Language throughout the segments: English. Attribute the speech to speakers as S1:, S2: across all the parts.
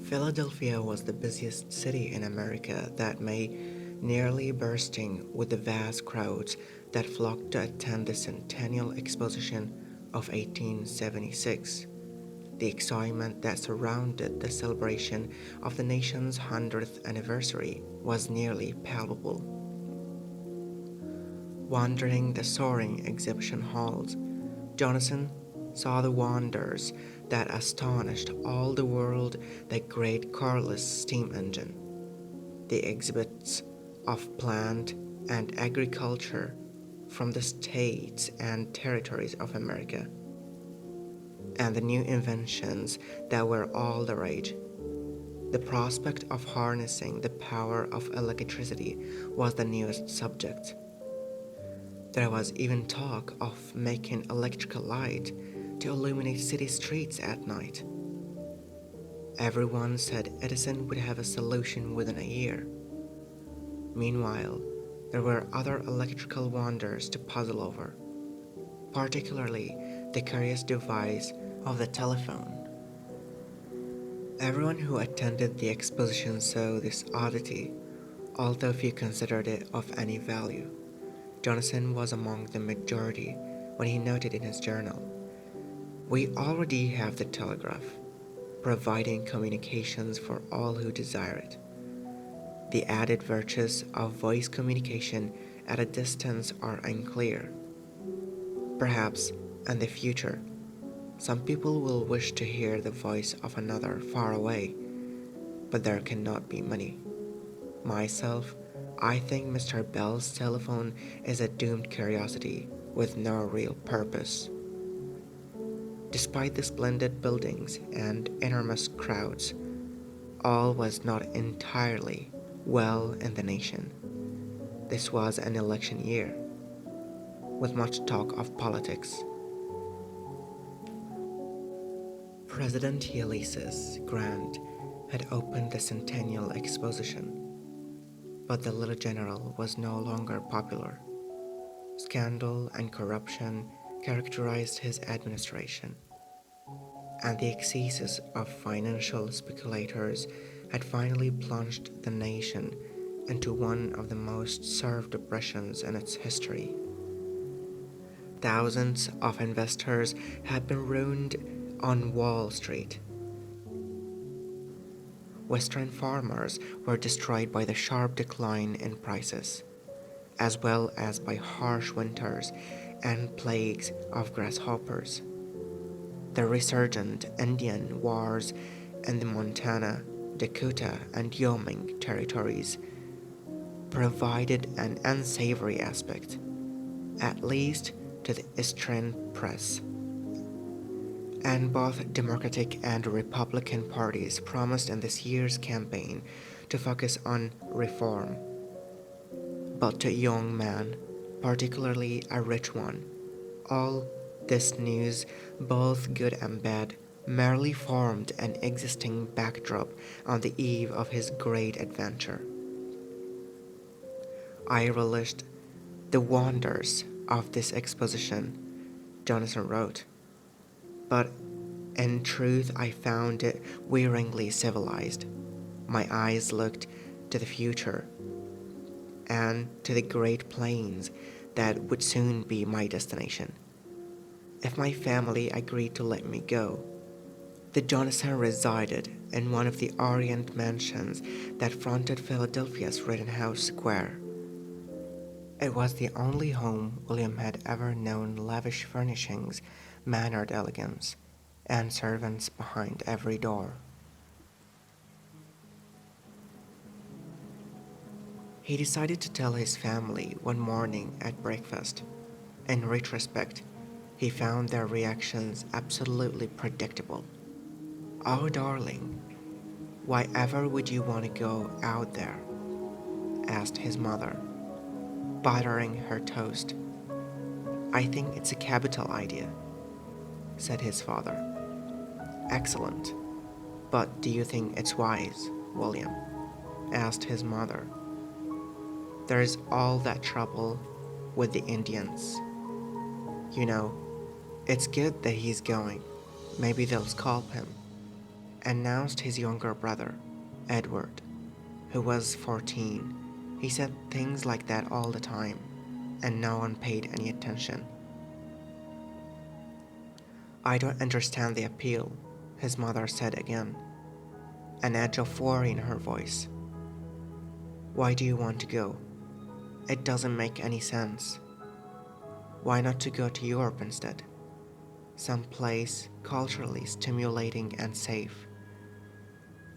S1: Philadelphia was the busiest city in America that May, nearly bursting with the vast crowds that flocked to attend the Centennial Exposition of 1876. The excitement that surrounded the celebration of the nation's 100th anniversary was nearly palpable. Wandering the soaring exhibition halls, Jonathan saw the wonders that astonished all the world: the great carless steam engine, the exhibits of plant and agriculture from the states and territories of America, and the new inventions that were all the rage. The prospect of harnessing the power of electricity was the newest subject. There was even talk of making electrical light to illuminate city streets at night. Everyone said Edison would have a solution within a year. Meanwhile, there were other electrical wonders to puzzle over, particularly the curious device of the telephone. Everyone who attended the exposition saw this oddity, although few considered it of any value. Jonathan was among the majority when he noted in his journal, "We already have the telegraph, providing communications for all who desire it. The added virtues of voice communication at a distance are unclear. Perhaps, in the future, some people will wish to hear the voice of another far away, but there cannot be many. Myself, I think Mr. Bell's telephone is a doomed curiosity with no real purpose." Despite the splendid buildings and enormous crowds, all was not entirely well in the nation. This was an election year, with much talk of politics. President Ulysses Grant had opened the Centennial Exposition, but the little general was no longer popular. Scandal and corruption characterized his administration, and the excesses of financial speculators had finally plunged the nation into one of the most severe depressions in its history. Thousands of investors had been ruined on Wall Street. Western farmers were destroyed by the sharp decline in prices, as well as by harsh winters and plagues of grasshoppers. The resurgent Indian wars in the Montana, Dakota, and Wyoming territories provided an unsavory aspect, at least to the Eastern press, and both Democratic and Republican parties promised in this year's campaign to focus on reform. But to a young man, particularly a rich one, all this news, both good and bad, merely formed an existing backdrop on the eve of his great adventure. "I relished the wonders of this exposition," Jonathan wrote, "but in truth I found it wearingly civilized. My eyes looked to the future, and to the great plains that would soon be my destination, if my family agreed to let me go." The Jonathan resided in one of the Orient mansions that fronted Philadelphia's Rittenhouse Square. It was the only home William had ever known: lavish furnishings, mannered elegance, and servants behind every door. He decided to tell his family one morning at breakfast. In retrospect, he found their reactions absolutely predictable. "Oh, darling, why ever would you want to go out there?" asked his mother, buttering her toast. "I think it's a capital idea," said his father. "Excellent. But do you think it's wise, William?" asked his mother. There's all that trouble with the Indians. You know, it's good that he's going. Maybe they'll scalp him, announced his younger brother, Edward, who was 14. He said things like that all the time, and no one paid any attention. I don't understand the appeal, his mother said again, an edge of worry in her voice. Why do you want to go? It doesn't make any sense. Why not to go to Europe instead? Some place culturally stimulating and safe.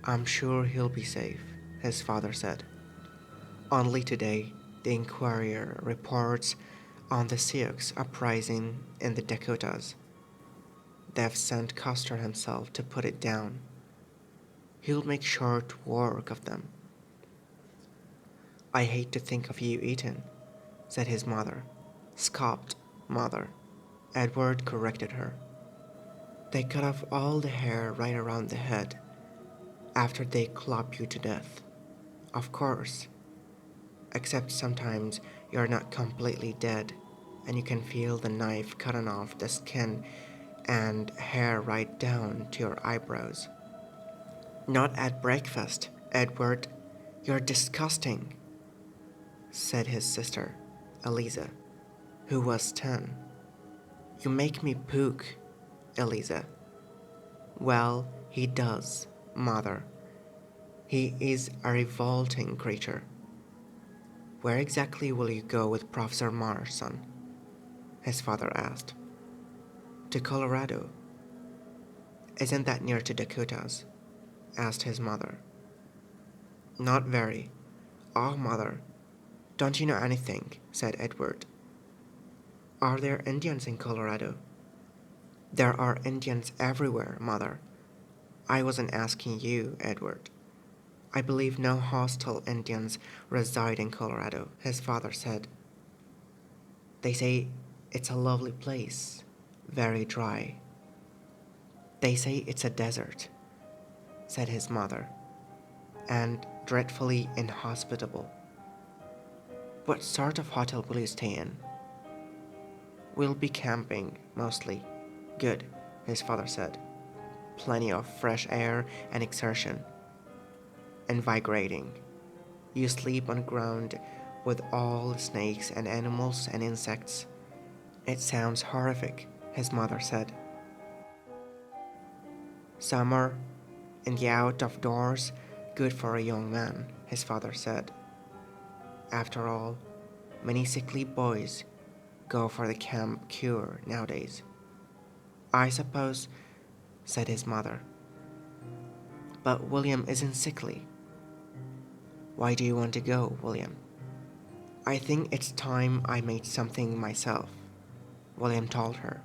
S1: I'm sure he'll be safe, his father said. Only today, the Inquirer reports on the Sioux uprising in the Dakotas. They've sent Custer himself to put it down. He'll make short work of them. I hate to think of you eaten, said his mother. Scoffed, mother. Edward corrected her. They cut off all the hair right around the head after they club you to death. Of course. Except sometimes you're not completely dead and you can feel the knife cutting off the skin and hair right down to your eyebrows. Not at breakfast, Edward. You're disgusting, said his sister, Eliza, who was 10. You make me puke, Eliza. Well, he does, mother. He is a revolting creature. Where exactly will you go with Professor Marsh, son? His father asked. To Colorado. Isn't that near to Dakotas? Asked his mother. Not very. Oh, mother, don't you know anything? Said Edward. Are there Indians in Colorado? There are Indians everywhere, mother. I wasn't asking you, Edward. I believe no hostile Indians reside in Colorado, his father said. They say it's a lovely place, very dry. They say it's a desert, said his mother, and dreadfully inhospitable. What sort of hotel will you stay in? We'll be camping, mostly. Good, his father said. Plenty of fresh air and exertion. Invigorating. You sleep on ground with all the snakes and animals and insects. It sounds horrific, his mother said. Summer, in the out of doors, good for a young man, his father said. After all, many sickly boys go for the camp cure nowadays. I suppose, said his mother. But William isn't sickly. Why do you want to go, William? I think it's time I made something myself, William told her,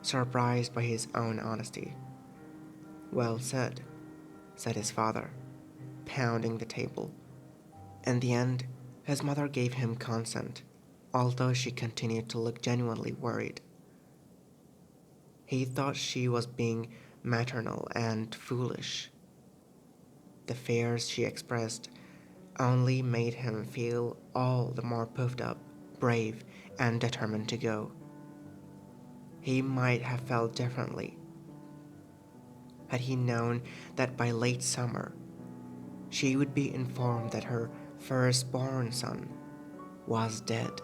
S1: surprised by his own honesty. Well said his father, pounding the table. In the end, his mother gave him consent, although she continued to look genuinely worried. He thought she was being maternal and foolish. The fears she expressed only made him feel all the more puffed up, brave, and determined to go. He might have felt differently had he known that by late summer she would be informed that her firstborn son was dead.